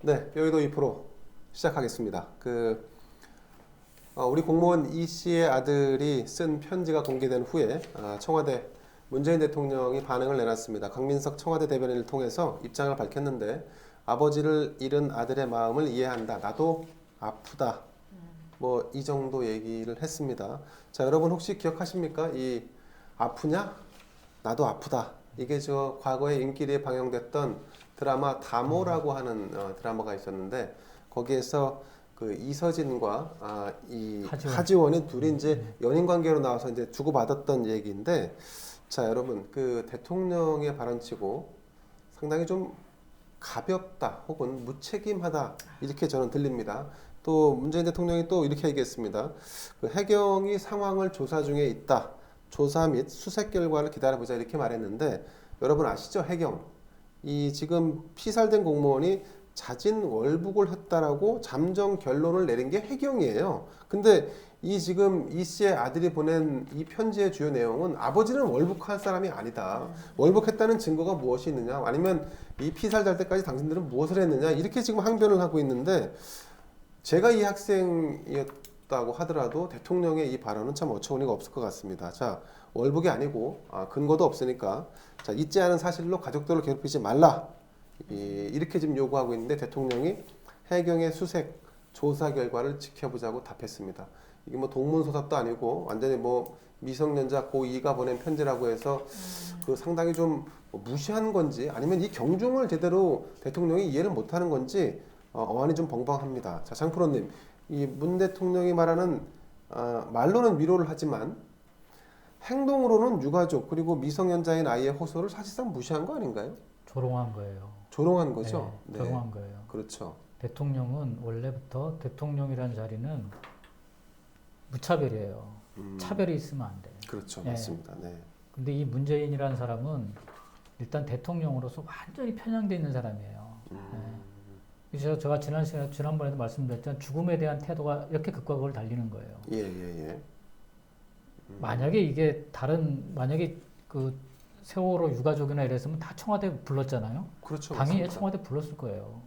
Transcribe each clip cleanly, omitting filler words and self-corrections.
네, 여의도 2프로 시작하겠습니다. 우리 공무원 이 씨의 아들이 쓴 편지가 공개된 후에 청와대 문재인 대통령이 반응을 내놨습니다. 강민석 청와대 대변인을 통해서 입장을 밝혔는데 아버지를 잃은 아들의 마음을 이해한다. 나도 아프다. 뭐 이 정도 얘기를 했습니다. 자, 여러분 혹시 기억하십니까? 이 아프냐? 나도 아프다. 이게 저 과거에 인기리에 방영됐던 드라마 다모라고 하는 드라마가 있었는데 거기에서 그 이서진과 이 하지원이 둘이 이제 연인 관계로 나와서 이제 주고받았던 얘기인데 자, 여러분 그 대통령의 발언치고 상당히 좀 가볍다 혹은 무책임하다 이렇게 저는 들립니다. 또 문재인 대통령이 또 이렇게 얘기했습니다. 그 해경이 상황을 조사 중에 있다. 조사 및 수색 결과를 기다려보자 이렇게 말했는데 여러분 아시죠? 해경. 이 지금 피살된 공무원이 자진 월북을 했다라고 잠정 결론을 내린 게 해경이에요. 근데 이 지금 이 씨의 아들이 보낸 이 편지의 주요 내용은 아버지는 월북한 사람이 아니다. 월북했다는 증거가 무엇이 있느냐? 아니면 이 피살될 때까지 당신들은 무엇을 했느냐? 이렇게 지금 항변을 하고 있는데 제가 이 학생이었다고 하더라도 대통령의 이 발언은 참 어처구니가 없을 것 같습니다. 자, 월북이 아니고 근거도 없으니까 자, 잊지 않은 사실로 가족들을 괴롭히지 말라. 이렇게 지금 요구하고 있는데 대통령이 해경의 수색 조사 결과를 지켜보자고 답했습니다. 이게 뭐 동문서답도 아니고 완전히 뭐 미성년자 고2가 보낸 편지라고 해서 그 상당히 좀 무시한 건지 아니면 이 경중을 제대로 대통령이 이해를 못하는 건지 어안이 좀 벙벙합니다. 자, 장프로님, 이 문 대통령이 말하는 말로는 위로를 하지만 행동으로는 유가족 그리고 미성년자인 아이의 호소를 사실상 무시한 거 아닌가요? 조롱한 거예요. 조롱한 거죠. 네, 조롱한 거예요. 그렇죠. 대통령은 원래부터 대통령이라는 자리는 무차별이에요. 차별이 있으면 안 돼. 그렇죠, 네. 맞습니다. 네. 근데 이 문재인이라는 사람은 일단 대통령으로서 완전히 편향돼 있는 사람이에요. 네. 그래서 제가 지난번에도 말씀드렸지만 죽음에 대한 태도가 이렇게 극과 극을 달리는 거예요. 예. 만약에 이게 만약에 그 세월호 유가족이나 이랬으면 다 청와대 불렀잖아요. 그렇죠. 당연히 맞습니다. 청와대 불렀을 거예요.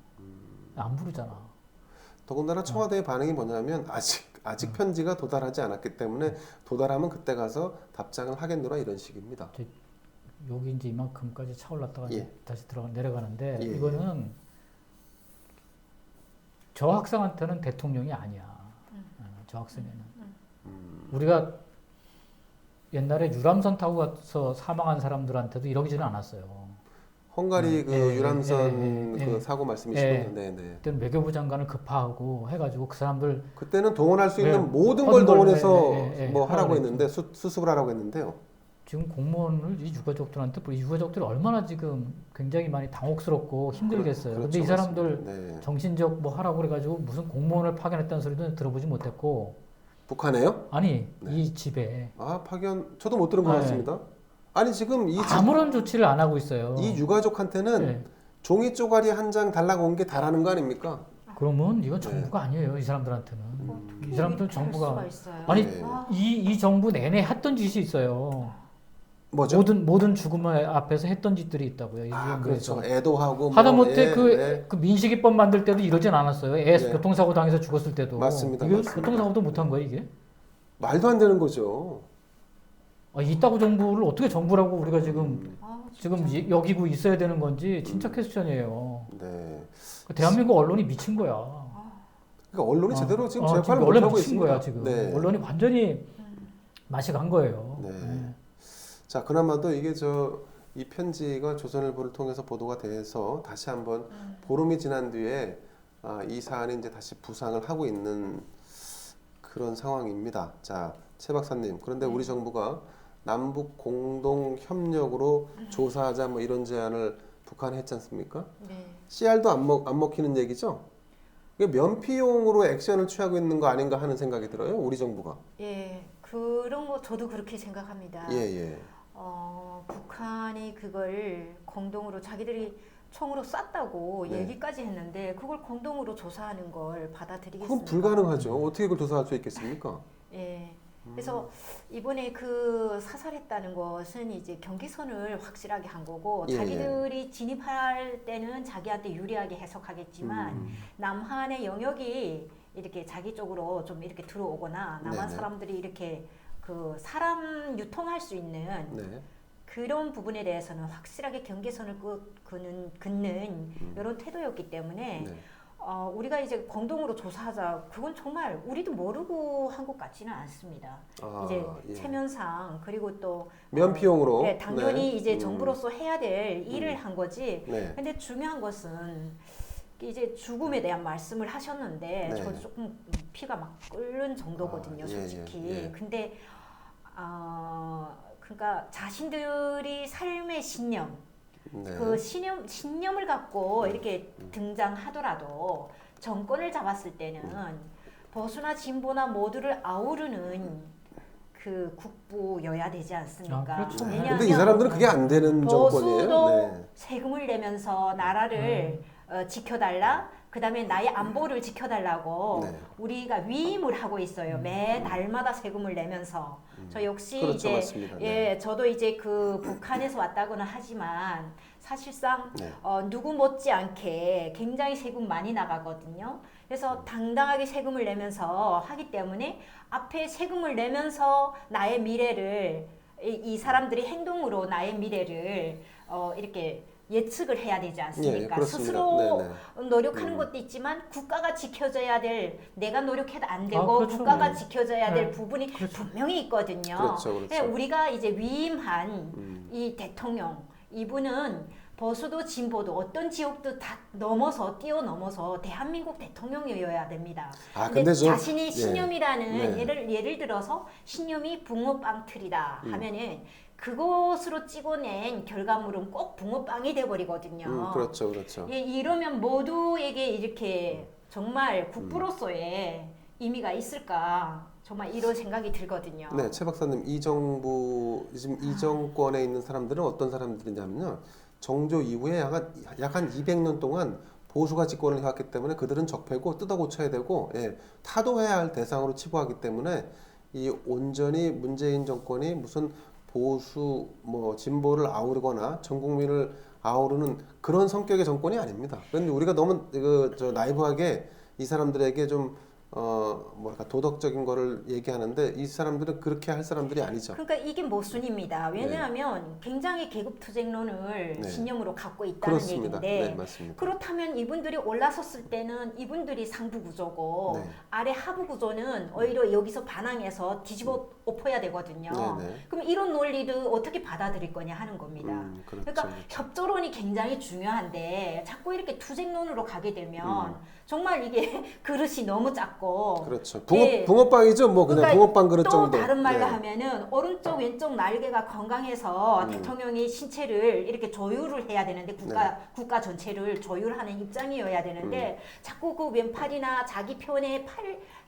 안 부르잖아. 더군다나 청와대의 반응이 뭐냐면 아직 편지가 도달하지 않았기 때문에 도달하면 그때 가서 답장을 하겠노라 이런 식입니다. 여기 이제 이만큼까지 차올랐다가 예. 다시 내려가는데 예. 이거는 저 학생한테는 대통령이 아니야. 저 학생에는. 우리가 옛날에 유람선 타고 가서 사망한 사람들한테도 이러지는 않았어요. 헝가리 그 유람선 그 예. 사고 말씀이시군요. 네. 그때는 외교부 장관을 급파하고 해가지고 그 사람들 그때는 동원할 수 있는 예. 모든 걸 동원해서 뭐 하라고 하라고 했는데 수습을 하라고 했는데요. 지금 공무원을 이 유가족들한테 이 유가족들이 얼마나 지금 굉장히 많이 당혹스럽고 힘들겠어요. 그렇죠, 근데 이 사람들 네. 정신적 뭐 하라고 그래가지고 무슨 공무원을 파견했다는 소리도 들어보지 못했고 북한에요? 아니 네. 이 집에 파견 저도 못 들은 것 같습니다. 아니 지금 아무런 조치를 안 하고 있어요. 이 유가족한테는 네. 종이 쪼가리 한 장 달라고 온 게 다라는 거 아닙니까? 그러면 이건 정부가 아니에요. 이 사람들한테는. 이 사람들 정부가 아니 네. 이 정부 내내 했던 짓이 있어요. 뭐죠? 모든 죽음 앞에서 했던 짓들이 있다고요. 이 정부에서. 그렇죠. 애도하고 하다못해 그 민식이법 만들 때도 이러진 않았어요. 애 네. 교통사고 당해서 죽었을 때도. 맞습니다. 이게 맞습니다. 교통사고도 못한 거예요, 이게? 말도 안 되는 거죠. 이따구 정부를 어떻게 정부라고 우리가 지금 여기고 있어야 되는 건지 진짜 퀘스천이에요. 네. 대한민국 언론이 미친 거야. 그러니까 언론이 제대로 지금 지금 재판을 원래 못하고 미친 있습니다. 거야 지금. 네. 언론이 완전히 맛이 간 거예요. 네. 자, 그나마도 이게 이 편지가 조선일보를 통해서 보도가 돼서 다시 한번 보름이 지난 뒤에 이 사안이 이제 다시 부상을 하고 있는 그런 상황입니다. 자, 최 박사님, 그런데 우리 정부가 남북 공동 협력으로 조사하자 뭐 이런 제안을 북한에 했지 않습니까? 네. CR도 안 먹히는 얘기죠? 이게 면피용으로 액션을 취하고 있는 거 아닌가 하는 생각이 들어요, 우리 정부가. 예, 그런 거 저도 그렇게 생각합니다. 예. 북한이 그걸 공동으로 자기들이 총으로 쐈다고 네. 얘기까지 했는데 그걸 공동으로 조사하는 걸 받아들이겠습니까? 그건 불가능하죠. 어떻게 그걸 조사할 수 있겠습니까? 예, 그래서 이번에 그 사살했다는 것은 이제 경계선을 확실하게 한 거고 예, 자기들이 진입할 때는 자기한테 유리하게 해석하겠지만 남한의 영역이 이렇게 자기 쪽으로 좀 이렇게 들어오거나 남한 네네. 사람들이 이렇게 그 사람 유통할 수 있는 네. 그런 부분에 대해서는 확실하게 경계선을 긋는 이런 태도였기 때문에 네. 우리가 이제 공동으로 조사하자 그건 정말 우리도 모르고 한 것 같지는 않습니다. 아, 이제 예. 체면상 그리고 또 면피용으로. 네, 당연히 네. 이제 정부로서 해야 될 일을 한 거지. 네. 근데 중요한 것은 이제 죽음에 대한 말씀을 하셨는데 네. 저 조금 피가 막 끓는 정도거든요, 아, 예, 솔직히. 예, 예. 근데 그러니까 자신들이 삶의 신념, 네. 그 신념을 갖고 이렇게 등장하더라도 정권을 잡았을 때는 보수나 진보나 모두를 아우르는 그 국부여야 되지 않습니까? 아, 그렇죠. 네. 왜냐하면 근데 이 사람들은 그게 안 되는 정권이에요. 보수도 네. 세금을 내면서 나라를 지켜달라. 그 다음에 나의 안보를 지켜달라고 네. 우리가 위임을 하고 있어요. 매 달마다 세금을 내면서. 저 역시 그렇죠, 이제 맞습니다. 예, 저도 이제 그 북한에서 왔다고는 하지만 사실상 네. 누구 못지않게 굉장히 세금 많이 나가거든요. 그래서 당당하게 세금을 내면서 하기 때문에 앞에 세금을 내면서 나의 미래를 이 사람들이 행동으로 나의 미래를 이렇게 예측을 해야 되지 않습니까? 그렇습니다. 스스로 네네. 노력하는 것도 있지만 국가가 지켜줘야 될 내가 노력해도 안 되고 그렇죠. 국가가 네. 지켜줘야 될 네. 부분이 그렇죠. 분명히 있거든요. 그렇죠, 그렇죠. 네, 우리가 이제 위임한 이 대통령 이분은 보수도 진보도 어떤 지역도 다 넘어서 뛰어넘어서 대한민국 대통령이어야 됩니다. 아, 근데 근데 좀- 자신이 신념이라는 네. 예를 들어서 신념이 붕어빵 틀이다 하면은 그것으로 찍어낸 결과물은 꼭 붕어빵이 돼버리거든요. 그렇죠, 그렇죠. 예, 이러면 모두에게 이렇게 정말 국부로서의 의미가 있을까? 정말 이런 생각이 들거든요. 네, 최 박사님, 이 정부 지금 이 정권에 있는 사람들은 어떤 사람들이냐면요. 정조 이후에 약 한 200년 동안 보수가 집권을 해왔기 때문에 그들은 적폐고 뜯어 고쳐야 되고 타도해야 할 대상으로 치부하기 때문에 이 온전히 문재인 정권이 무슨 보수 뭐 진보를 아우르거나 전 국민을 아우르는 그런 성격의 정권이 아닙니다. 그런데 우리가 너무 나이브하게 이 사람들에게 좀 뭐랄까 도덕적인 거를 얘기하는데 이 사람들은 그렇게 할 사람들이 아니죠. 그러니까 이게 모순입니다. 왜냐하면 굉장히 계급투쟁론을 네. 신념으로 갖고 있다는 그렇습니다. 얘기인데 네, 맞습니다. 그렇다면 이분들이 올라섰을 때는 이분들이 상부 구조고 네. 아래 하부 구조는 오히려 여기서 반항해서 뒤집어 엎어야 되거든요. 네, 네. 그럼 이런 논리도 어떻게 받아들일 거냐 하는 겁니다. 그렇죠. 그러니까 협조론이 굉장히 중요한데 자꾸 이렇게 투쟁론으로 가게 되면 정말 이게 그릇이 너무 작고 그렇죠. 예. 붕어빵이죠. 뭐 그냥 그러니까 붕어빵 그릇 또 정도. 다른 말로 네. 하면은 오른쪽 왼쪽 날개가 건강해서 대통령이 신체를 이렇게 조율을 해야 되는데 국가 전체를 조율하는 입장이어야 되는데 자꾸 그 왼팔이나 자기 편의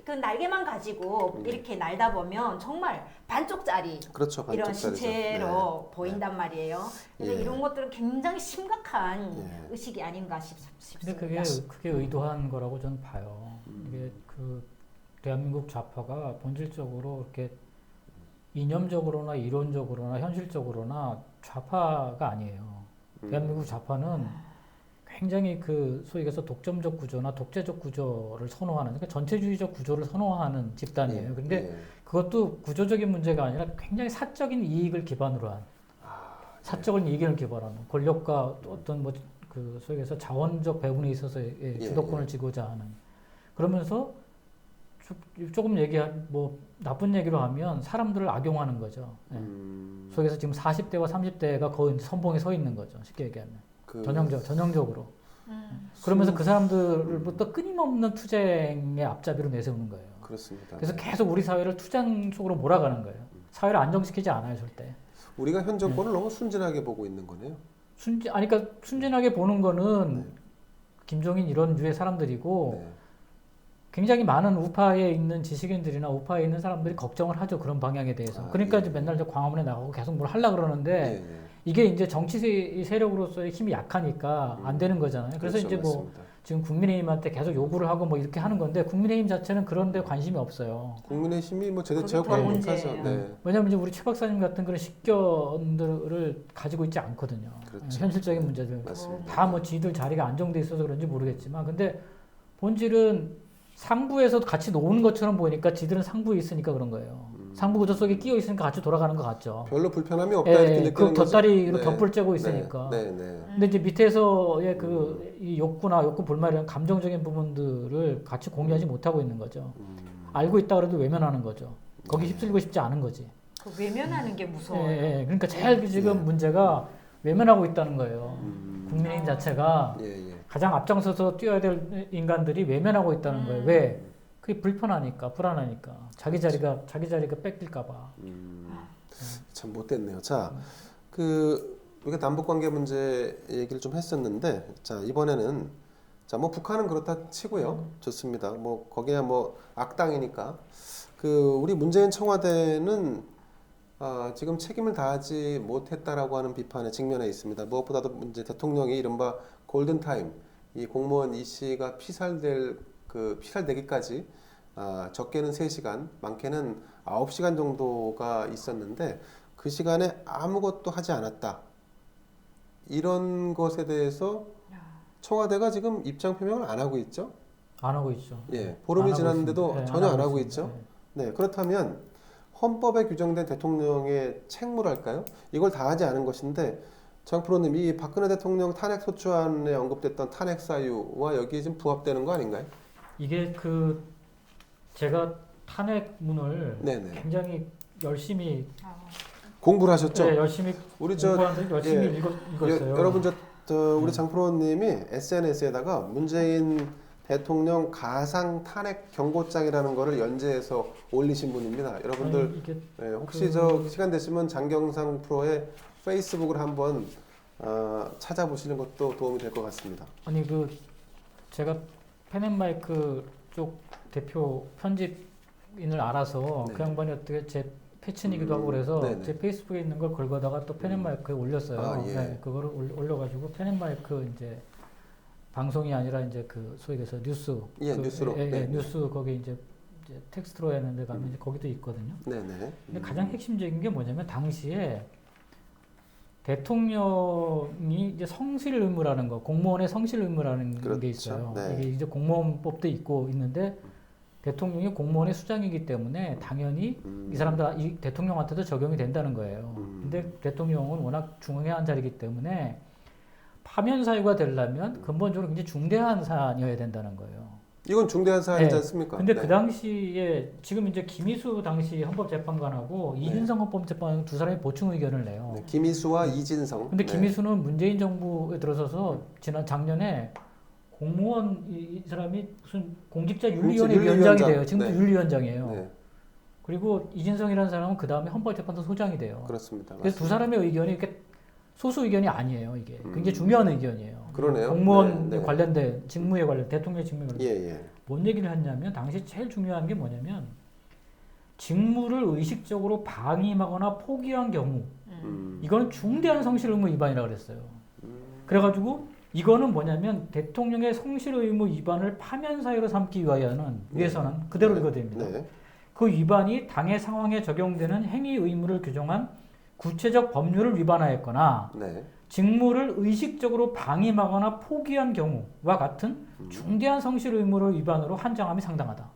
그 날개만 가지고 이렇게 날다 보면 정말 반쪽짜리 그렇죠. 이런 반쪽짜리죠. 신체로 보인단 말이에요. 그래서 예. 이런 것들은 굉장히 심각한 예. 의식이 아닌가 근데 싶습니다. 그게 의도한 거라고 저는 봐요. 이게 그 대한민국 좌파가 본질적으로 이렇게 이념적으로나 이론적으로나 현실적으로나 좌파가 아니에요. 대한민국 좌파는 굉장히 그 소위 얘기해서 독점적 구조나 독재적 구조를 선호하는 그러니까 전체주의적 구조를 선호하는 집단이에요. 그런데 그것도 구조적인 문제가 아니라 굉장히 사적인 이익을 기반으로 한 사적인 이익을 기반으로 한 권력과 또 어떤 뭐 그 소위 얘기해서 자원적 배분에 있어서 주도권을 쥐고자 하는 그러면서 조금 뭐 나쁜 얘기로 하면 사람들을 악용하는 거죠. 소위 얘기해서 지금 40대와 30대가 거의 선봉에 서 있는 거죠. 쉽게 얘기하면 전형적으로. 그러면서 그 사람들부터 끊임없는 투쟁의 앞잡이로 내세우는 거예요. 그렇습니다. 그래서 계속 우리 사회를 투쟁 속으로 몰아가는 거예요. 사회를 안정시키지 않아요, 절대. 우리가 현 정권을 너무 순진하게 보고 있는 거네요. 그러니까 순진하게 보는 거는 김종인 이런 류의 사람들이고 네. 굉장히 많은 우파에 있는 지식인들이나 우파에 있는 사람들이 걱정을 하죠, 그런 방향에 대해서. 그러니까 이제 맨날 저 광화문에 나가고 계속 뭘 하려고 그러는데 이게 이제 정치 세력으로서의 힘이 약하니까 안 되는 거잖아요. 그래서 그렇죠, 이제 뭐 맞습니다. 지금 국민의힘한테 계속 요구를 하고 뭐 이렇게 하는 건데 국민의힘 자체는 그런 데 관심이 없어요. 국민의힘이 뭐 제대로 그게 제어를 더 못하죠. 문제예요. 네. 왜냐하면 이제 우리 최 박사님 같은 그런 식견들을 가지고 있지 않거든요. 그렇죠. 현실적인 문제들. 맞습니다. 다 뭐 지들 자리가 안정돼 있어서 그런지 모르겠지만 근데 본질은 상부에서 같이 노는 것처럼 보이니까 지들은 상부에 있으니까 그런 거예요. 상부 구조 속에 끼어 있으니까 같이 돌아가는 것 같죠. 별로 불편함이 없다 이렇게 느끼는 그 거죠. 덧다리로 네. 덧불 쬐고 있으니까. 네, 네. 근데 이제 밑에서의 그 이 욕구나 욕구 불만 이런 감정적인 부분들을 같이 공유하지 못하고 있는 거죠. 알고 있다 그래도 외면하는 거죠. 거기 휩쓸리고 싶지 않은 거지. 그 외면하는 게 무서워요. 그러니까 제일 지금 문제가 외면하고 있다는 거예요. 음. 국민의힘 자체가 예, 예. 가장 앞장서서 뛰어야 될 인간들이 외면하고 있다는 거예요. 왜? 그게 불편하니까, 불안하니까. 자기 자리가 뺏길까봐. 참 못됐네요. 자, 우리가 남북 관계 문제 얘기를 좀 했었는데, 자 이번에는 뭐 북한은 그렇다 치고요. 좋습니다. 뭐 거기야 뭐 악당이니까. 우리 문재인 청와대는 지금 책임을 다하지 못했다라고 하는 비판에 직면해 있습니다. 무엇보다도 이제 대통령이 이른바 골든 타임, 이 공무원 이씨가 피살되기까지 적게는 3시간, 많게는 9시간 정도가 있었는데 그 시간에 아무것도 하지 않았다. 이런 것에 대해서 청와대가 지금 입장 표명을 안 하고 있죠. 안 하고 있죠. 예, 보름이 안 하고 지났는데도 있습니다. 전혀 안 하고 있습니다. 있죠. 네, 그렇다면 헌법에 규정된 대통령의 책무랄까요? 이걸 다하지 않은 것인데 장 프로님, 이 박근혜 대통령 탄핵 소추안에 언급됐던 탄핵 사유와 여기에 좀 부합되는 거 아닌가요? 이게 제가 탄핵문을 네네. 굉장히 열심히 공부를 하셨죠? 열심히 우리 공부하는데 열심히 읽었어요. 여러분 우리 장 프로님이 SNS에다가 문재인 대통령 가상 탄핵 경고장이라는 거를 연재해서 올리신 분입니다. 여러분들 아니, 이게 혹시 시간 되시면 장경상 프로의 페이스북을 한번 찾아보시는 것도 도움이 될 것 같습니다. 아니 제가 펜앤마이크 쪽 대표 편집인을 알아서 네. 그 양반이 어떻게 제 패친이기도 하고 그래서 네네. 제 페이스북에 있는 걸 걸거다가 또 펜앤마이크에 올렸어요. 예. 네, 그거를 올려가지고 펜앤마이크 이제 방송이 아니라 이제 소위 해서 뉴스 뉴스로. 네. 뉴스 거기 이제 텍스트로 했는데 가면 이제 거기도 있거든요. 네네. 근데 가장 핵심적인 게 뭐냐면 당시에 대통령이 이제 성실 의무라는 거, 공무원의 성실 의무라는 그렇죠. 게 있어요. 네. 이게 이제 공무원법도 있는데 대통령이 공무원의 수장이기 때문에 당연히 이 대통령한테도 적용이 된다는 거예요. 근데 대통령은 워낙 중요한 자리이기 때문에 파면 사유가 되려면 근본적으로 굉장히 중대한 사안이어야 된다는 거예요. 이건 중대한 사안이지 네. 않습니까? 근데 네. 그 당시에 지금 이제 김희수 당시 헌법재판관하고 이진성 헌법재판관 두 사람이 보충 의견을 내요. 네, 김희수와 이진성. 근데 네. 김희수는 문재인 정부에 들어서서 작년에 공무원 이 사람이 무슨 공직자윤리위원회 위원장이 돼요. 지금도 네. 윤리위원장이에요. 네, 그리고 이진성이라는 사람은 그 다음에 헌법재판소 소장이 돼요. 그렇습니다. 그래서 두 사람의 의견이 이렇게 소수 의견이 아니에요. 이게 굉장히 중요한 의견이에요. 그러네요. 공무원 네, 네. 관련된 직무에 관련 대통령 직무에 관련. 예. 뭔 얘기를 했냐면 당시 제일 중요한 게 뭐냐면 직무를 의식적으로 방임하거나 포기한 경우 이거는 중대한 성실 의무 위반이라고 그랬어요. 그래가지고 이거는 뭐냐면 대통령의 성실 의무 위반을 파면 사유로 삼기 위해서는 그대로 읽어야 됩니다. 네. 그 위반이 당의 상황에 적용되는 행위 의무를 규정한 구체적 법률을 위반하였거나 네. 직무를 의식적으로 방임하거나 포기한 경우와 같은 중대한 성실 의무를 위반으로 한정함이 상당하다.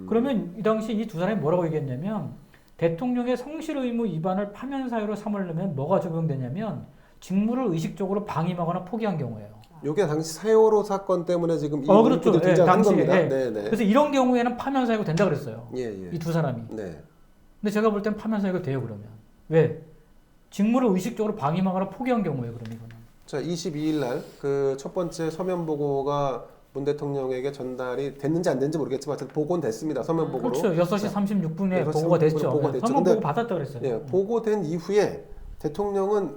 그러면 이 당시 이 두 사람이 뭐라고 얘기했냐면 대통령의 성실 의무 위반을 파면 사유로 삼으려면 뭐가 적용되냐면 직무를 의식적으로 방임하거나 포기한 경우예요. 이게 당시 세월호 사건 때문에 지금 이 그렇죠. 문구도 등장한 당시에, 겁니다. 예. 네, 네. 그래서 이런 경우에는 파면 사유가 된다 그랬어요. 예. 이 두 사람이. 네. 근데 제가 볼 땐 파면 사유가 돼요 그러면. 왜? 직무를 의식적으로 방임하거나 포기한 경우에 그럼 이거는. 자, 22일 날 그 첫 번째 서면 보고가 문 대통령에게 전달이 됐는지 안 됐는지 모르겠지만 하여튼 보고는 됐습니다. 서면 보고로. 그렇죠. 6시 36분에 네, 보고가 됐죠. 보고됐죠. 서면 근데 보고 받았다 그랬어요. 예, 보고된 이후에 대통령은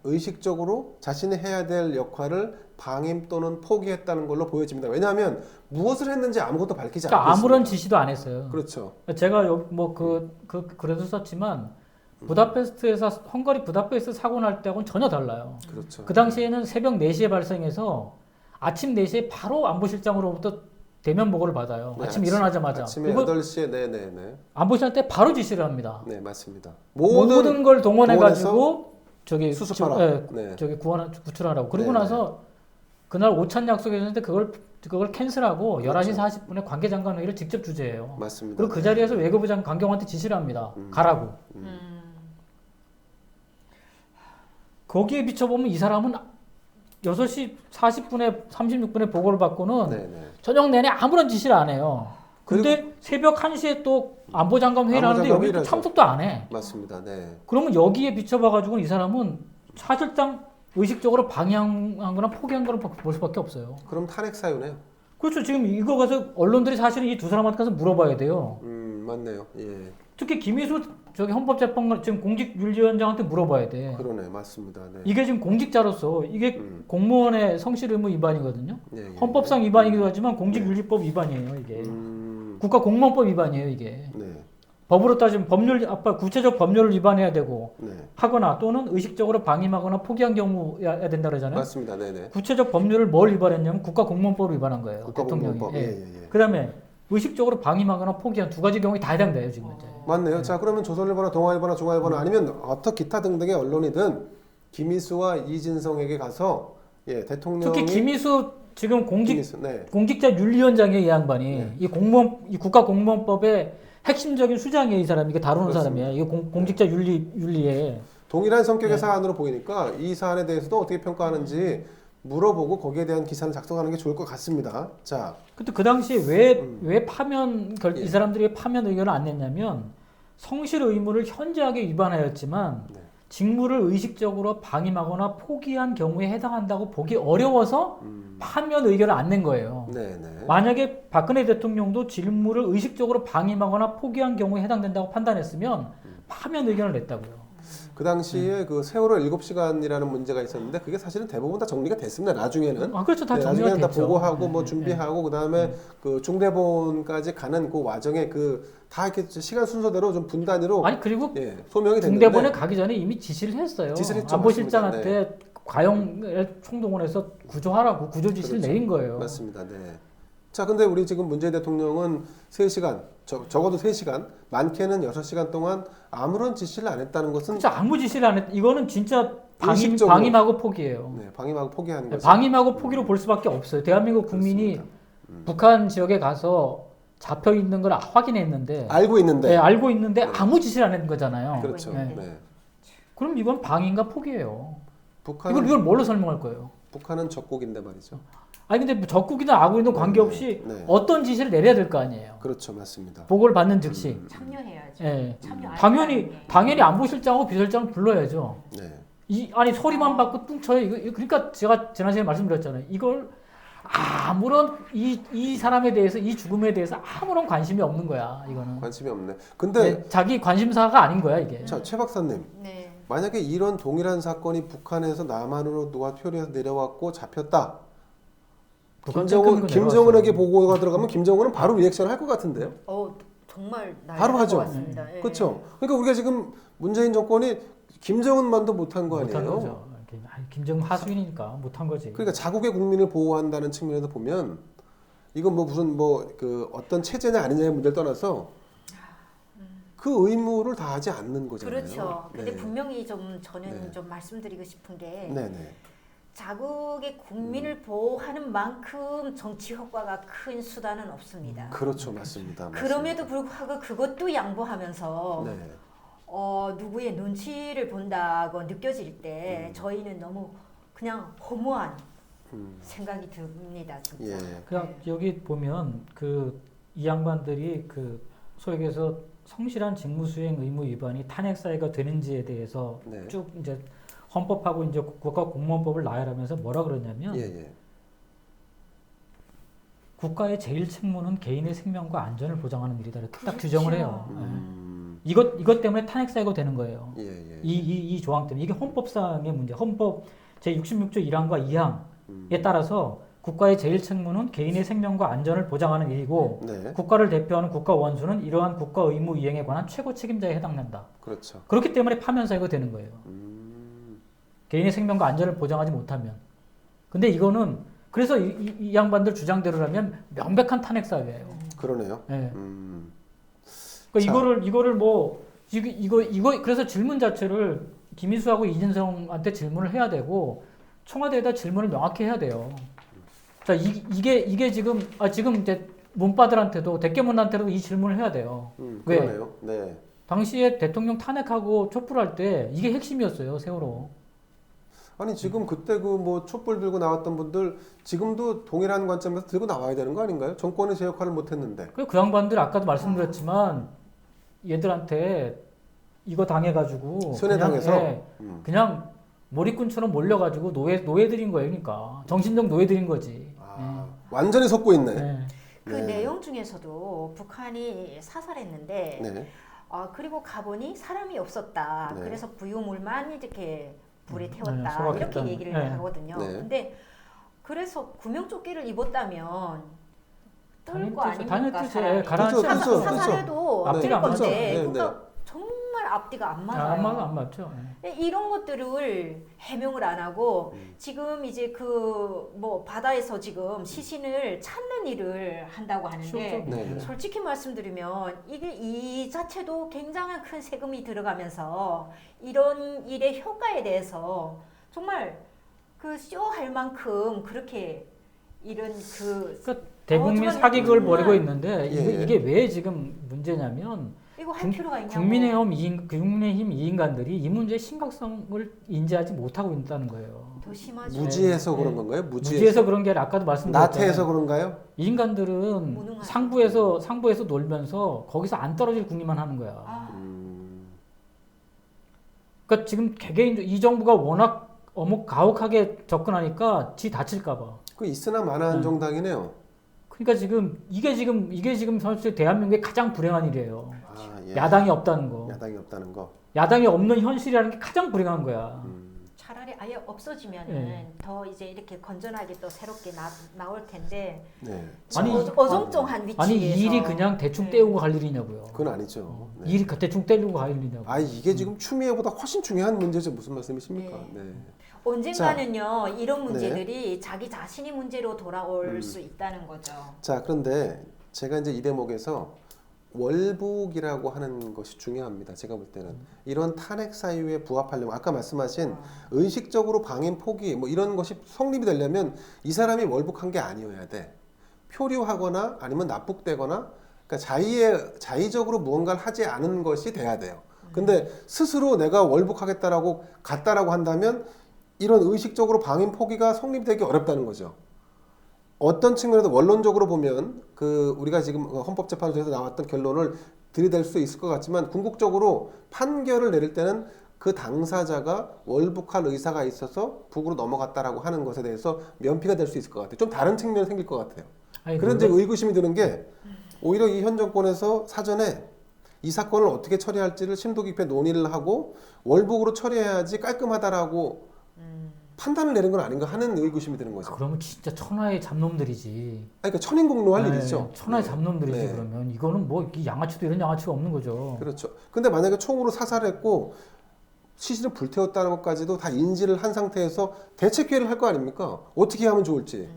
의식적으로 자신이 해야 될 역할을 방임 또는 포기했다는 걸로 보여집니다. 왜냐하면 무엇을 했는지 아무것도 밝히지 않고 그러니까 아무런 있습니다. 지시도 안 했어요. 그렇죠. 제가 그래도 썼지만 부다페스트에서 헝가리 부다페스트 사고 날 때하고는 전혀 달라요. 그렇죠. 그 당시에는 새벽 4시에 발생해서 아침 4시에 바로 안보실장으로부터 대면 보고를 받아요. 네, 아침 일어나자마자. 아침에 그리고 8시에 네네네. 안보실장 때 바로 지시를 합니다. 네, 맞습니다. 모든 걸 동원해 가지고 저기 수습하라. 예, 네. 저기 구출하라고. 그러고 네, 나서 그날 오찬 약속했는데 그걸 캔슬하고 그렇죠. 11시 40분에 관계장관 회의를 직접 주재해요. 맞습니다. 그리고 그 네. 자리에서 외교부 장 강경호한테 지시를 합니다. 가라고. 거기에 비춰보면 이 사람은 6시 40분에 36분에 보고를 받고는 네네. 저녁 내내 아무런 지시를 안 해요. 근데 새벽 1시에 또 안보장관 회의를 하는데 안보장관 여기 또 회의를 참석도 안 해. 맞습니다. 네. 그러면 여기에 비춰봐가지고 이 사람은 사실상 의식적으로 방해한 거나 포기한 거를 볼 수밖에 없어요. 그럼 탄핵 사유네요. 그렇죠. 지금 이거 가서 언론들이 사실은 이 두 사람한테 가서 물어봐야 돼요. 맞네요. 예. 특히 김희수 저기 헌법재판관 지금 공직윤리위원장한테 물어봐야 돼. 그러네, 맞습니다. 네. 이게 지금 공직자로서 이게 공무원의 성실 의무 위반이거든요. 예, 예. 헌법상 위반이기도 하지만 공직윤리법 위반이에요. 이게 국가공무원법 위반이에요. 이게 네, 법으로 따지면 법률 아빠 구체적 법률을 위반해야 되고 네, 하거나 또는 의식적으로 방임하거나 포기한 경우여야 된다 그러잖아요. 맞습니다. 네, 네. 구체적 법률을 뭘 위반했냐면 국가공무원법을 위반한 거예요. 국가공무원법. 대통령이. 예, 예, 예. 그다음에 의식적으로 방임하거나 포기한 두 가지 경우에 다 해당돼요 지금 현재. 맞네요. 자, 그러면 조선일보나 동아일보나 중앙일보나 아니면 어떤 기타 등등의 언론이든 김희수와 이진성에게 가서 예, 대통령이 특히 김희수 지금 김희수, 네. 공직자 윤리위원장의 이 양반이 네. 이 국가공무원법의 핵심적인 수장이에요 이 사람이. 이게 다루는 그렇습니다. 사람이야. 이게 공직자 윤리에. 동일한 성격의 네. 사안으로 보이니까 이 사안에 대해서도 어떻게 평가하는지 물어보고 거기에 대한 기사를 작성하는 게 좋을 것 같습니다. 자, 근데 그 당시에 왜 파면 예. 이 사람들이 왜 파면 의견을 안 냈냐면 성실 의무를 현저하게 위반하였지만 네. 직무를 의식적으로 방임하거나 포기한 경우에 해당한다고 보기 어려워서 파면 의견을 안 낸 거예요. 네, 네. 만약에 박근혜 대통령도 직무를 의식적으로 방임하거나 포기한 경우에 해당된다고 판단했으면 파면 의견을 냈다고요. 그 당시에 그 세월호 7시간이라는 문제가 있었는데 그게 사실은 대부분 다 정리가 됐습니다. 나중에는. 아 그렇죠, 다 네, 정리가 나중에는 다 됐죠. 보고하고 뭐 네, 준비하고 그다음에 그 중대본까지 가는 그 과정에 그 다 이렇게 시간 순서대로 좀 분단위로 아니 그리고 예, 소명이 됐는데 중대본에 가기 전에 이미 지시를 했어요. 지시를 했죠, 안보실장한테 과영을 총동원해서 구조하라고 구조 지시를 그렇죠. 내린 거예요. 맞습니다. 네. 자, 근데 우리 지금 문재인 대통령은 3시간, 적어도 3시간, 많게는 6시간 동안 아무런 지시를 안 했다는 것은 진짜 아무 지시를 안 했. 이거는 진짜 의식적으로. 방임하고 포기예요. 네, 방임하고 포기하는 네, 거죠. 방임하고 포기로 볼 수밖에 없어요. 대한민국 국민이 그렇습니다. 북한 지역에 가서 잡혀 있는 걸 확인했는데 알고 있는데. 네, 알고 있는데 네. 아무 지시를 안 했는 거잖아요. 그렇죠. 네. 네. 그럼 이건 방임과 포기예요. 북한은 이걸 뭘로 설명할 거예요? 북한은 적국인데 말이죠. 아니 근데 뭐 적국이든 아군이든 관계없이 네. 어떤 지시를 내려야 될 거 아니에요. 그렇죠, 맞습니다. 보고를 받는 즉시. 참여해야죠. 예. 참여 안 당연히 하는 게. 당연히 안보실장하고 비서실장을 불러야죠. 네. 아니 소리만 받고 뚱쳐요. 이거 그러니까 제가 지난 시간에 말씀드렸잖아요. 이걸 아무런 이 사람에 대해서 이 죽음에 대해서 아무런 관심이 없는 거야. 이거는. 관심이 없네. 근데 네, 자기 관심사가 아닌 거야 이게. 자, 최 박사님. 네. 만약에 이런 동일한 사건이 북한에서 남한으로 누가 표류해서 내려왔고 잡혔다. 북한 탱크는 김정은에게 보고가 들어가면 김정은은 바로 리액션을 할 것 같은데요. 정말 바로 날릴 하죠. 것 같습니다. 예. 그렇죠. 그러니까 우리가 지금 문재인 정권이 김정은만도 못한 거 못한 아니에요. 거죠. 김정은 하수인이니까 못한 거지. 그러니까 자국의 국민을 보호한다는 측면에서 보면 이건 뭐 무슨 뭐 그 어떤 체제냐 아니냐의 문제를 떠나서 그 의무를 다하지 않는 거잖아요. 그렇죠. 근데 네. 분명히 저는 네. 좀 말씀드리고 싶은 게 네네. 자국의 국민을 보호하는 만큼 정치 효과가 큰 수단은 없습니다. 그렇죠, 맞습니다. 그럼에도 불구하고 그것도 양보하면서 네. 누구의 눈치를 본다고 느껴질 때 저희는 너무 그냥 허무한 생각이 듭니다. 진짜. 예. 그냥 네. 여기 보면 이 양반들이 소위 얘기해서 성실한 직무수행 의무 위반이 탄핵 사유가 되는지에 대해서 네. 쭉 이제 헌법하고 이제 국가공무원법을 나열하면서 뭐라 그러냐면 예. 국가의 제일 책무는 개인의 생명과 안전을 보장하는 일이다 이렇게 딱 그렇죠. 규정을 해요. 음. 이것 때문에 탄핵 사유가 되는 거예요. 예. 이 조항 때문에 이게 헌법상의 문제. 헌법 제 66조 1항과 2항에 따라서 국가의 제일 책무는 개인의 생명과 안전을 보장하는 일이고 네. 국가를 대표하는 국가 원수는 이러한 국가 의무 이행에 관한 최고 책임자에 해당된다. 그렇죠. 그렇기 때문에 파면 사유가 되는 거예요. 개인의 생명과 안전을 보장하지 못하면. 근데 이거는 그래서 이 양반들 주장대로라면 명백한 탄핵 사유예요. 그러네요. 예. 자. 그러니까 이거를 뭐 이거 그래서 질문 자체를 김희수하고 이진성한테 질문을 해야 되고 청와대에다 질문을 명확히 해야 돼요. 자 이게 지금 이제 문바들한테도 대깨문한테도 이 질문을 해야 돼요. 왜? 그러네요. 네. 당시에 대통령 탄핵하고 촛불할 때 이게 핵심이었어요. 세월호. 아니 지금 그때 그 뭐 촛불 들고 나왔던 분들 지금도 동일한 관점에서 들고 나와야 되는 거 아닌가요? 정권이 제 역할을 못했는데. 그 양반들 아까도 말씀드렸지만 얘들한테 이거 당해가지고 손해당해서? 그냥 몰입꾼처럼 몰려가지고 노예들인 거예요. 그러니까 정신적 노예들인 거지. 완전히 속고 있네. 예. 그 내용 중에서도 북한이 사살했는데 네. 그리고 가보니 사람이 없었다. 네. 그래서 부유물만 이렇게 불에 네, 태웠다. 소각했다는 이렇게 얘기를 거. 네. 하거든요. 네. 근데 그래서 구명조끼를 입었다면 뜰 거 당연히 아닙니까? 뜨지. 사람이. 가라앉지 그렇죠, 그렇죠. 사살해도 앞뒤가 뜰 안 건데 맞죠. 네, 그러니까 정말 앞뒤가 안 맞아요. 안 맞죠. 이런 것들을 해명을 안 하고 지금 이제 그 뭐 바다에서 지금 시신을 찾는 일을 한다고 하는데 네. 솔직히 말씀드리면 이게 이 자체도 굉장한 큰 세금이 들어가면서 이런 일의 효과에 대해서 정말 그 쇼할 만큼 그렇게 이런 그러니까 대국민 정말 사기극을 벌이고 있는데 예. 이게 왜 지금 문제냐면 이거 할 필요가 있냐고. 국민의힘 이 인간들이 이 문제의 심각성을 인지하지 못하고 있다는 거예요. 더 심하죠. 무지해서 네. 그런 건가요? 무지해서 그런 게 아니라 아까도 말씀드렸잖아요. 나태해서 그런가요? 이 인간들은 무능하죠. 상부에서 놀면서 거기서 안 떨어질 국리만 하는 거야. 그러니까 지금 개개인 이 정부가 워낙 가혹하게 접근하니까 지 다칠까봐. 그 있으나 마나한 정당이네요. 그러니까 이게 지금 사실 대한민국의 가장 불행한 일이에요. 예. 야당이 없다는 거. 야당이 없다는 거. 야당이 없는 현실이라는 게 가장 불행한 거야. 차라리 아예 없어지면은 네. 더 이제 이렇게 건전하게 또 새롭게 나올 텐데 네. 아니, 어정쩡한 위치에서 아니 이 일이 그냥 대충 네. 떼우고 갈 일이냐고요. 그건 아니죠. 네. 이 일이 대충 떼우고 갈 일이냐고. 이게 지금 추미애보다 훨씬 중요한 문제죠. 무슨 말씀이십니까? 네. 네. 언젠가는요 이런 문제들이 자기 자신이 문제로 돌아올 수 있다는 거죠. 자, 그런데 제가 이제 이 대목에서 월북이라고 하는 것이 중요합니다. 제가 볼 때는 이런 탄핵 사유에 부합하려면 아까 말씀하신 의식적으로 방임 포기 뭐 이런 것이 성립이 되려면 이 사람이 월북한 게 아니어야 돼. 표류하거나 아니면 납북되거나 그러니까 자의적으로 무언가를 하지 않은 것이 돼야 돼요. 근데 스스로 내가 월북하겠다라고 갔다라고 한다면 이런 의식적으로 방임 포기가 성립되기 어렵다는 거죠. 어떤 측면에서 원론적으로 보면 그 우리가 지금 헌법재판소에서 나왔던 결론을 들이댈 수 있을 것 같지만 궁극적으로 판결을 내릴 때는 그 당사자가 월북할 의사가 있어서 북으로 넘어갔다라고 하는 것에 대해서 면피가 될 수 있을 것 같아요. 좀 다른 측면이 생길 것 같아요. 그런데 의구심이 드는 게 오히려 이 현 정권에서 사전에 이 사건을 어떻게 처리할지를 심도 깊게 논의를 하고 월북으로 처리해야지 깔끔하다라고 판단을 내린 건 아닌가 하는 의구심이 드는 거죠. 그러면 진짜 천하의 잡놈들이지. 그러니까 천인공노할 네, 일이죠. 천하의 네. 잡놈들이지. 네. 그러면 이거는 뭐 양아치도 이런 양아치가 없는 거죠. 그렇죠. 근데 만약에 총으로 사살했고 시신을 불태웠다는 것까지도 다 인지를 한 상태에서 대책회의를 할 거 아닙니까? 어떻게 하면 좋을지.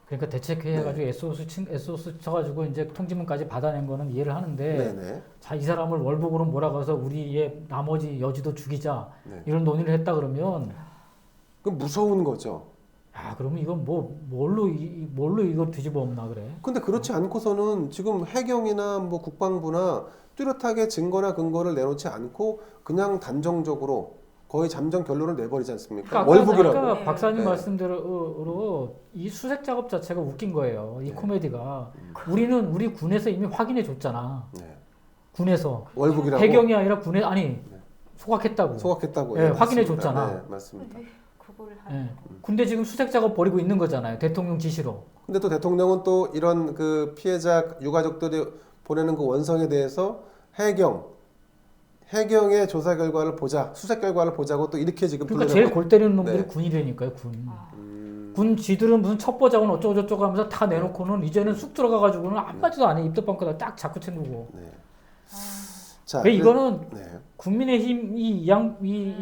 그러니까 대책회의 해가지고 SOS 쳐가지고 이제 통지문까지 받아낸 거는 이해를 하는데 네네. 자, 이 사람을 월북으로 몰아가서 우리의 나머지 여지도 죽이자 네. 이런 논의를 했다 그러면 그럼 무서운 거죠. 야, 그러면 이건 뭘로 이걸 뒤집어 엎나 그래? 근데 그렇지 않고서는 지금 해경이나 뭐 국방부나 뚜렷하게 증거나 근거를 내놓지 않고 그냥 단정적으로 거의 잠정 결론을 내버리지 않습니까? 그러니까 월북이라고. 아까 박사님 네. 말씀대로 이 수색 작업 자체가 웃긴 거예요. 이 네. 코미디가 우리 군에서 이미 확인해 줬잖아. 네. 군에서 월북이라고. 해경이 아니라 군에 아니 소각했다고. 소각했다고. 네, 예, 확인해 맞습니다. 줬잖아. 네, 맞습니다. 그걸 예. 근데 지금 수색 작업 벌이고 있는 거잖아요. 대통령 지시로. 근데 또 대통령은 또 이런 그 피해자 유가족들이 보내는 그 원성에 대해서 해경의 조사 결과를 보자, 수색 결과를 보자고 또 이렇게 지금 그러니까 불러내고 제일 골 때리는 놈들이 네. 군이라니까요. 군. 군 지들은 무슨 첩보자원 어쩌고 저쩌고 하면서 다 내놓고는 이제는 쑥 들어가가지고는 한마디도 안 해. 입도 빵꾸다 딱 잡고 챙기고. 네. 아, 자, 이거는 네. 국민의힘 이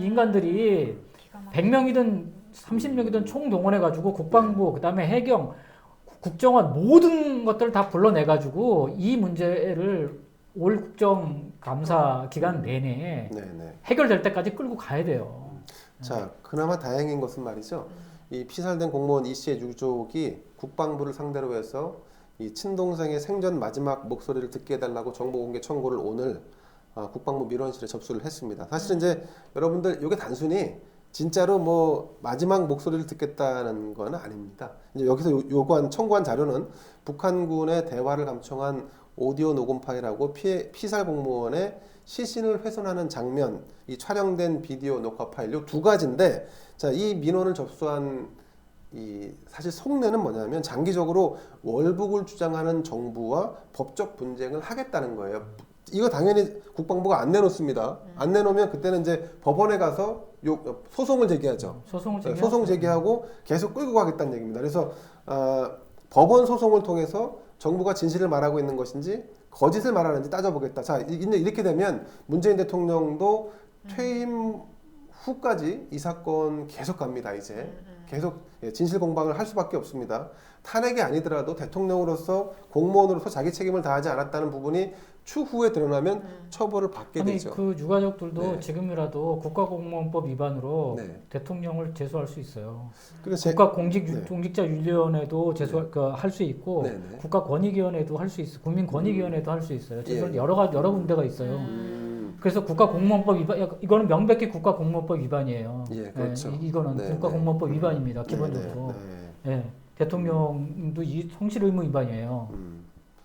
인간들이 기가 막혀. 100명이든 30명이든 총동원해가지고 국방부 그다음에 해경 국정원 모든 것들을 다 불러내가지고 이 문제를 올 국정감사 기간 내내 네, 네. 해결될 때까지 끌고 가야 돼요. 자, 그나마 다행인 것은 말이죠. 이 피살된 공무원 이 씨의 유족이 국방부를 상대로 해서 이 친동생의 생전 마지막 목소리를 듣게 해달라고 정보 공개 청구를 오늘 국방부 민원실에 접수를 했습니다. 사실 이제 여러분들 이게 단순히 진짜로 뭐 마지막 목소리를 듣겠다는 건 아닙니다. 이제 여기서 요구한 청구한 자료는 북한군의 대화를 감청한 오디오 녹음 파일하고 피살 공무원의 시신을 훼손하는 장면, 이 촬영된 비디오 녹화 파일 요 두 가지인데, 자, 이 민원을 접수한 이 사실 속내는 뭐냐면 장기적으로 월북을 주장하는 정부와 법적 분쟁을 하겠다는 거예요. 이거 당연히 국방부가 안 내놓습니다. 안 내놓으면 그때는 이제 법원에 가서 소송을 제기하죠. 소송 제기하고 계속 끌고 가겠다는 얘기입니다. 그래서 법원 소송을 통해서 정부가 진실을 말하고 있는 것인지 거짓을 말하는지 따져보겠다. 자, 이제 이렇게 되면 문재인 대통령도 퇴임 후까지 이 사건 계속 갑니다. 이제 계속 진실 공방을 할 수밖에 없습니다. 탄핵이 아니더라도 대통령으로서 공무원으로서 자기 책임을 다하지 않았다는 부분이 추후에 드러나면 처벌을 받게 아니 되죠. 그 유가족들도 네. 지금이라도 국가공무원법 위반으로 네. 대통령을 제소할 수 있어요. 그래서 국가공직자윤리위원회도 제소 할 수 있고 네, 네. 국가권익위원회도 할 수 있어. 국민권익위원회도 할 수 있어요. 제소를 예. 여러 군데가 있어요. 그래서 국가공무원법 위반 이거는 명백히 국가공무원법 위반이에요. 예, 그렇죠. 이거는 네, 국가공무원법 네. 위반입니다. 네, 기본적으로. 네, 네. 예. 대통령도 이 성실의무 위반이에요.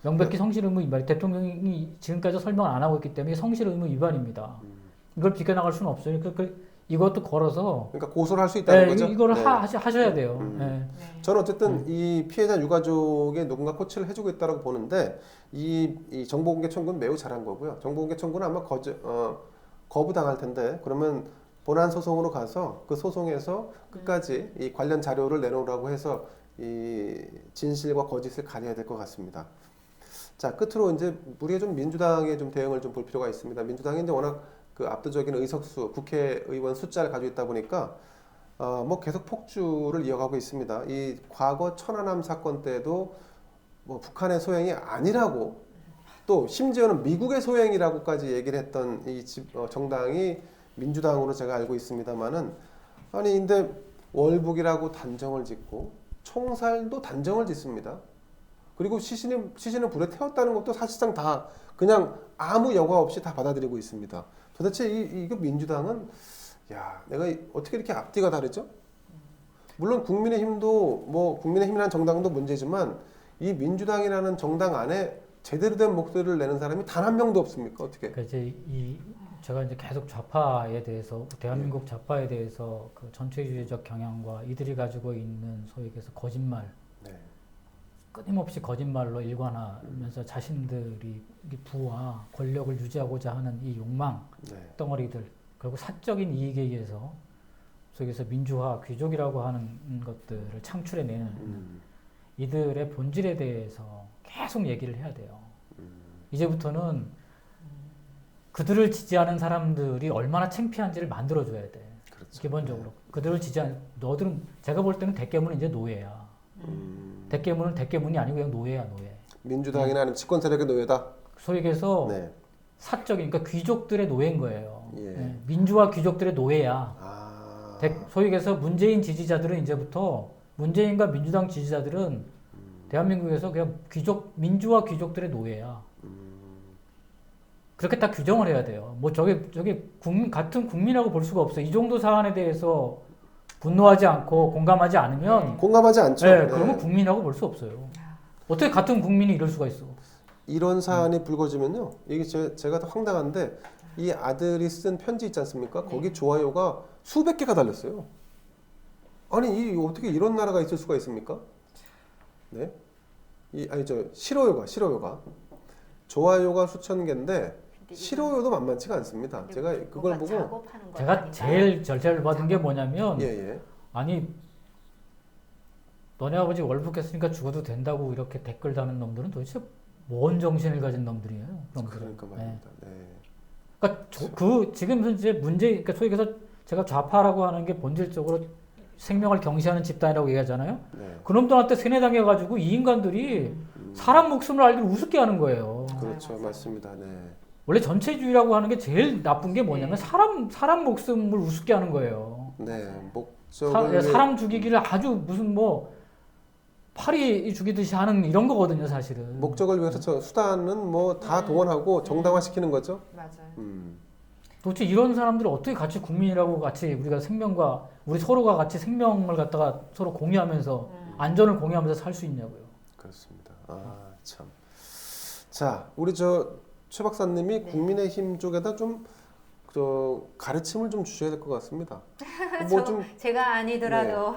명백히 성실의무 위반. 대통령이 지금까지 설명을 안 하고 있기 때문에 성실의무 위반입니다. 이걸 비껴나갈 수는 없어요. 이것도 걸어서 그러니까 고소를 할 수 있다는 거죠. 이거를 네. 하셔야 돼요. 예. 네. 저는 어쨌든 이 피해자 유가족에 누군가 코치를 해주고 있다고 보는데 이 정보공개 청구는 매우 잘한 거고요. 정보공개 청구는 아마 거부당할 텐데 그러면 본안 소송으로 가서 그 소송에서 끝까지 이 관련 자료를 내놓으라고 해서 이 진실과 거짓을 가려야 될 것 같습니다. 자, 끝으로 이제 우리가 좀 민주당의 좀 대응을 좀 볼 필요가 있습니다. 민주당이 이제 워낙 그 압도적인 의석수, 국회의원 숫자를 가지고 있다 보니까 뭐 계속 폭주를 이어가고 있습니다. 이 과거 천안함 사건 때도 뭐 북한의 소행이 아니라고 또 심지어는 미국의 소행이라고까지 얘기를 했던 이 정당이 민주당으로 제가 알고 있습니다만은 아니 근데 월북이라고 단정을 짓고 총살도 단정을 짓습니다. 그리고 시신을 불에 태웠다는 것도 사실상 다 그냥 아무 여과 없이 다 받아들이고 있습니다. 도대체 이거 민주당은 야, 내가 어떻게 이렇게 앞뒤가 다르죠? 물론 국민의힘도 뭐 국민의힘이라는 정당도 문제지만 이 민주당이라는 정당 안에 제대로 된 목소리를 내는 사람이 단 한 명도 없습니까? 어떻게? 그러니까 이제 제가 이제 계속 좌파에 대해서 대한민국 좌파에 대해서 그 전체주의적 경향과 이들이 가지고 있는 소위 얘기해서 거짓말, 네. 끊임없이 거짓말로 일관하면서 자신들이 부와 권력을 유지하고자 하는 이 욕망 네. 덩어리들 그리고 사적인 이익에 의해서 속에서 민주화 귀족이라고 하는 것들을 창출해내는 이들의 본질에 대해서 계속 얘기를 해야 돼요. 이제부터는 그들을 지지하는 사람들이 얼마나 창피한지를 만들어줘야 돼. 그렇죠. 기본적으로 그들을 지지하는 너들은 제가 볼 때는 대깨문은 이제 노예야. 대깨문은 대깨문이 아니고 그냥 노예야 노예. 민주당이나 아니면 집권 세력의 노예다. 소위 얘기해서 네. 사적인 그러니까 귀족들의 노예인 거예요. 예. 예, 민주화 귀족들의 노예야. 아. 소위 얘기해서 문재인 지지자들은 이제부터 문재인과 민주당 지지자들은 대한민국에서 그냥 민주화 귀족들의 노예야. 그렇게 딱 규정을 해야 돼요. 뭐 저게 같은 국민하고 볼 수가 없어요. 이 정도 사안에 대해서 분노하지 않고 공감하지 않으면 공감하지 않죠. 네, 네. 그러면 국민하고 볼 수 없어요. 어떻게 같은 국민이 이럴 수가 있어? 이런 사안이 불거지면요. 이게 제가 더 황당한데 이 아들이 쓴 편지 있지 않습니까? 거기 좋아요가 수백 개가 달렸어요. 아니 어떻게 이런 나라가 있을 수가 있습니까? 네? 싫어요가 좋아요가 수천 개인데 싫어요도 만만치가 않습니다. 제가 그걸 보고 제가 제일 절차를 받은 게 뭐냐면 예. 아니 너네 아버지 월북했으니까 죽어도 된다고 이렇게 댓글 다는 놈들은 도대체 뭔 정신을 가진 놈들이에요? 그놈들은. 그러니까 말입니다. 네. 그러니까 지금 현재 그러니까 소위 해서 제가 좌파라고 하는 게 본질적으로 생명을 경시하는 집단이라고 얘기하잖아요. 네. 그놈들한테 세뇌당해가지고 이 인간들이 사람 목숨을 알기 우습게 하는 거예요. 그렇죠, 맞아요. 맞습니다. 네. 원래 전체주의라고 하는 게 제일 나쁜 게 뭐냐면 사람 목숨을 우습게 하는 거예요. 네, 목적을 사람 죽이기를 아주 무슨 뭐 파리 죽이듯이 하는 이런 거거든요, 사실은. 목적을 위해서 저 수단은 뭐 다 동원하고 정당화시키는 거죠. 맞아요. 도대체 이런 사람들을 어떻게 같이 국민이라고 같이 우리가 생명과 우리 서로가 같이 생명을 갖다가 서로 공유하면서 안전을 공유하면서 살 수 있냐고요. 그렇습니다. 아, 참. 자, 우리 최 박사님이 국민의힘 쪽에다 좀 가르침을 좀 주셔야 될 것 같습니다. 뭐 좀 제가 아니더라도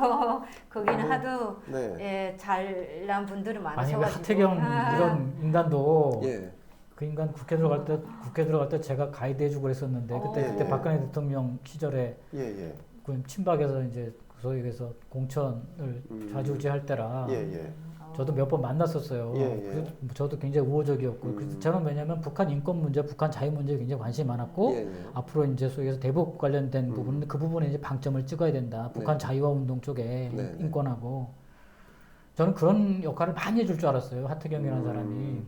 거기는 하도 네. 예, 잘난 분들은 아니 그 많으셔가지고. 하태경 이런 인간도 예. 그 인간 국회 들어갈 때 제가 가이드 해주고 그랬었는데 그때 예. 박근혜 대통령 시절에 예, 예. 그 친박에서 이제 소위 해서 공천을 좌지우지할 때라 예, 예. 저도 몇 번 만났었어요. 예, 예. 그래서 저도 굉장히 우호적이었고 그래서 저는 왜냐하면 북한 인권 문제, 북한 자유 문제에 굉장히 관심이 많았고 예, 예. 앞으로 이제 소위 해서 대북 관련된 부분은 그 부분에 이제 방점을 찍어야 된다. 북한 네. 자유화 운동 쪽에 네, 인권하고 저는 그런 역할을 많이 해줄 줄 알았어요. 하태경이라는 사람이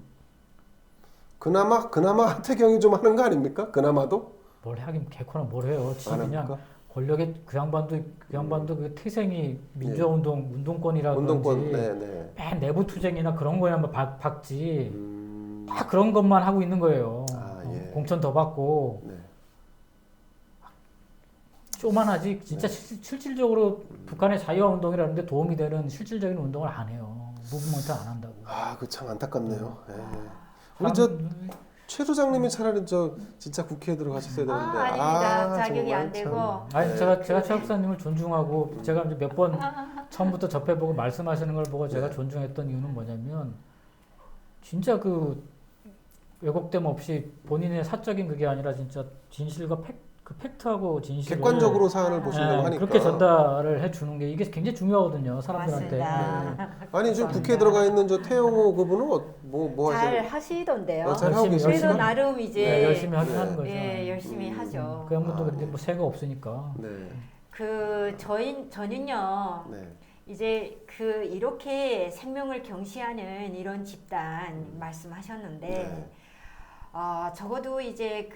그나마 하태경이 좀 하는 거 아닙니까? 그나마도 뭘 하긴 개코나 뭘 해요. 지금 안 그냥 합니까? 권력의 그 양반도 그 태생이 민주화 운동권이라 운동권, 그런지 네, 네. 맨 내부 투쟁이나 그런 거에만 박지 다 그런 것만 하고 있는 거예요. 아, 예. 공천 더 받고 네. 쪼만하지 진짜 실질적으로 북한의 자유화 운동이라는데 도움이 되는 실질적인 운동을 안 해요. 무브먼트 안 한다고. 아, 그 참 안타깝네요. 예. 우리 사람- 최 소장님이 차라리 진짜 국회에 들어가셨어야 되는데. 아닙니다. 자격이 정말 안 되고. 참. 아니 네. 제가 최 박사님을 존중하고 제가 이제 몇 번 처음부터 접해보고 말씀하시는 걸 보고 제가 네. 존중했던 이유는 뭐냐면 진짜 그 왜곡됨 없이 본인의 사적인 그게 아니라 진짜 진실과 팩트하고 진실을 객관적으로 사안을 보시려고 하니까. 그렇게 전달을 해주는 게 이게 굉장히 중요하거든요 사람들한테. 맞습니다. 아니 지금 국회에 들어가 있는 태영호 그분은 뭐 잘 하시는? 하시던데요. 잘 하고 열심히 그래도 계시죠? 나름 이제 네, 열심히 하긴 네. 하는 거죠. 예, 열심히 하죠. 그 양반도 근데 뭐 새가 없으니까. 네, 저는요. 네, 이제 이렇게 생명을 경시하는 이런 집단 말씀하셨는데 네. 적어도 이제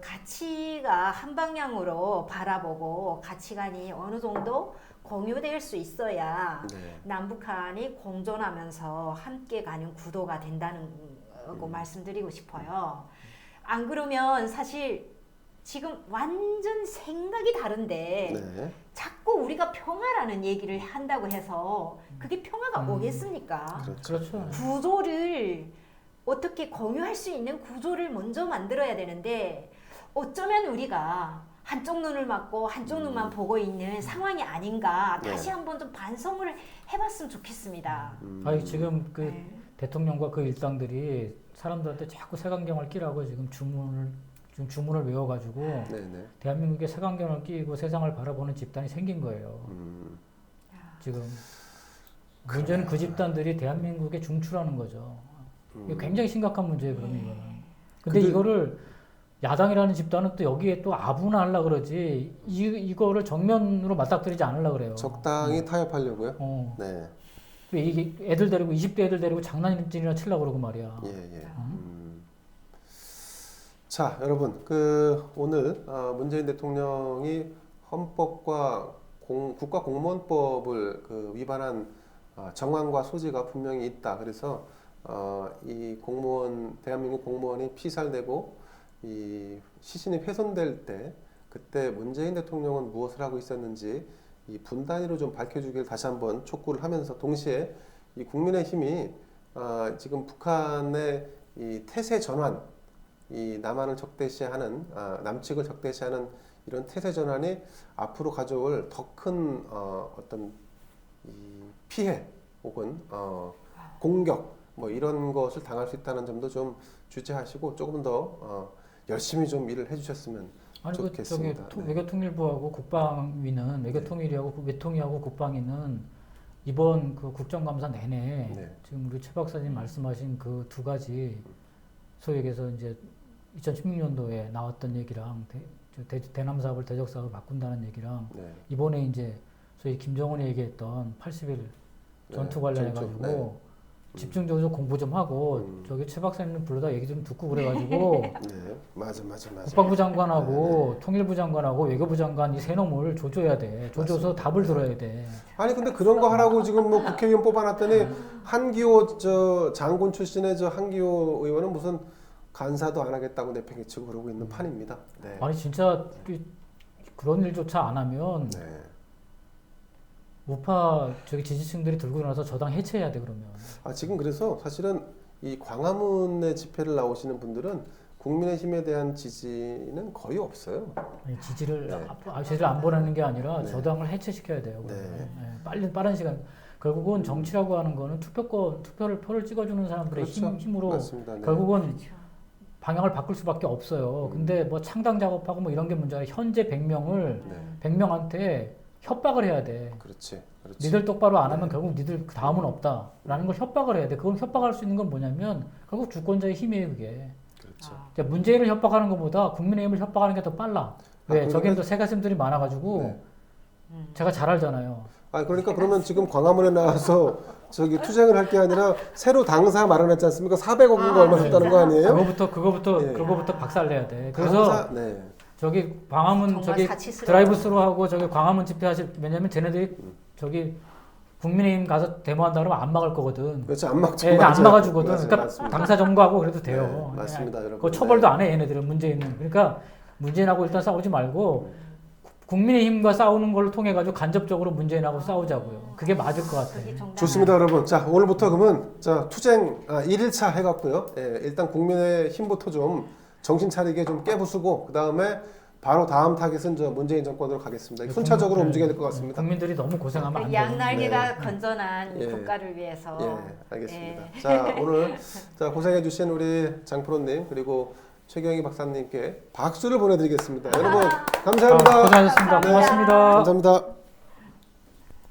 가치가 한 방향으로 바라보고 가치관이 어느 정도 공유될 수 있어야 네. 남북한이 공존하면서 함께 가는 구도가 된다는 거 말씀드리고 싶어요. 안 그러면 사실 지금 완전 생각이 다른데 네. 자꾸 우리가 평화라는 얘기를 한다고 해서 그게 평화가 오겠습니까? 그렇죠. 구조를 어떻게 공유할 수 있는 구조를 먼저 만들어야 되는데 어쩌면 우리가 한쪽 눈을 막고 한쪽 눈만 보고 있는 상황이 아닌가 네. 다시 한번 좀 반성을 해봤으면 좋겠습니다. 아니 지금 그 네. 대통령과 그 일당들이 사람들한테 자꾸 색안경을 끼라고 지금 주문을 외워가지고 네, 네. 대한민국에 색안경을 끼고 세상을 바라보는 집단이 생긴 거예요. 지금 문제는 그 집단들이 대한민국에 중출하는 거죠. 이거 굉장히 심각한 문제예요. 그러면 이거는. 근데 이거를 야당이라는 집단은 또 여기에 또 아부나 하려 그러지 이거를 정면으로 맞닥뜨리지 않으려 그래요. 적당히 타협하려고요. 왜 이게 애들 데리고 20대 애들 데리고 장난질이나 치려고 그러고 말이야. 예, 예. 자, 여러분, 오늘 문재인 대통령이 헌법과 국가공무원법을 위반한 정황과 소지가 분명히 있다. 그래서 이 대한민국 공무원이 피살되고 이 시신이 훼손될 때 그때 문재인 대통령은 무엇을 하고 있었는지 이 분단위로 좀 밝혀주길 다시 한번 촉구를 하면서 동시에 이 국민의힘이 지금 북한의 이 태세 전환, 이 남한을 적대시하는 남측을 적대시하는 이런 태세 전환이 앞으로 가져올 더 큰 어떤 이 피해 혹은 공격 뭐 이런 것을 당할 수 있다는 점도 좀 주체하시고 조금 더 열심히 좀 일을 해주셨으면 아니 좋겠습니다. 외교통일부하고 국방위는 외교통일위하고 외통위하고 국방위는 이번 그 국정감사 내내 네. 지금 우리 최 박사님 말씀하신 그 두 가지 소위 얘기해서 이제 2016년도에 나왔던 얘기랑 대남 사업을 대적 사업을 바꾼다는 얘기랑 네. 이번에 이제 소위 김정은이 얘기했던 80일 전투 네, 관련해 전투. 가지고 네. 집중적으로 공부 좀 하고 저기 최 박사님 불러다 얘기 좀 듣고 그래가지고 네. 맞아. 국방부 장관하고 네. 통일부 장관하고 외교부 장관 이 세 놈을 조져야 돼. 조져서 맞습니다. 답을 들어야 돼. 아니 근데 그런 거 하라고 지금 뭐 국회의원 뽑아놨더니 한기호 저 장군 출신의 저 한기호 의원은 무슨 간사도 안 하겠다고 내팽개치고 그러고 있는 판입니다. 네. 아니 진짜 그런 일조차 안 하면 네. 우파 저기 지지층들이 들고 일어나서 저당 해체해야 돼 그러면. 아 지금 그래서 사실은 이 광화문에 집회를 나오시는 분들은 국민의힘에 대한 지지는 거의 없어요. 아니, 지지를 네. 지지를 안 보내는 게 아니라 네. 저당을 해체시켜야 돼요. 네. 빨리 빠른 시간. 결국은 정치라고 하는 거는 표를 찍어주는 사람들의 그렇죠. 힘으로 맞습니다. 네. 결국은 그렇죠. 방향을 바꿀 수밖에 없어요. 근데 뭐 창당 작업하고 뭐 이런 게 문제가 아니라 현재 100명을 네. 100명한테 협박을 해야 돼. 그렇지. 니들 똑바로 안 하면 네. 결국 니들 다음은 없다라는 걸 협박을 해야 돼. 그걸 협박할 수 있는 건 뭐냐면 결국 주권자의 힘이에요, 그게. 그렇죠. 그러니까 문재인을 협박하는 것보다 국민의힘을 협박하는 게 더 빨라. 왜? 그러면- 저기는 또 새가슴들이 많아가지고 네. 제가 잘 알잖아요. 아 그러니까 그러면 지금 광화문에 나와서 저기 투쟁을 할 게 아니라 새로 당사 마련했지 않습니까? 400억인가 얼마 줬다는 거 아니에요? 예. 그거부터 박살내야 돼. 그래서 당사, 네. 저기 광화문 정말 저기 사치스러워. 드라이브스루하고 저기 광화문 집회하실 왜냐면 쟤네들이 저기 국민의힘 가서 데모한다 그러면 안 막을 거거든. 그렇죠. 안 막죠. 예, 안 맞아요. 막아주거든. 맞아요. 그러니까 맞습니다. 당사 점거하고 그래도 돼요. 네, 맞습니다, 예, 여러분. 그 처벌도 네. 안 해 얘네들은 문재인은. 그러니까 문재인하고 일단 싸우지 말고 국민의힘과 싸우는 걸 통해 가지고 간접적으로 문재인하고 싸우자고요. 그게 맞을 것 같아요. 그게 정답. 좋습니다, 여러분. 자, 오늘부터 그러면 자, 투쟁 1일차 해갖고요. 예, 일단 국민의힘부터 좀 정신 차리게 좀 깨부수고 그 다음에 바로 다음 타겟은 저 문재인 정권으로 가겠습니다. 순차적으로 움직여야 될 것 같습니다. 국민들이 너무 고생하면 안 돼요. 양날개가 네. 건전한 예. 국가를 위해서. 예, 알겠습니다. 예. 자, 오늘 자 고생해주신 우리 장프로님 그리고 최경희 박사님께 박수를 보내드리겠습니다. 여러분 감사합니다. 고생하셨습니다. 네, 고맙습니다. 감사합니다.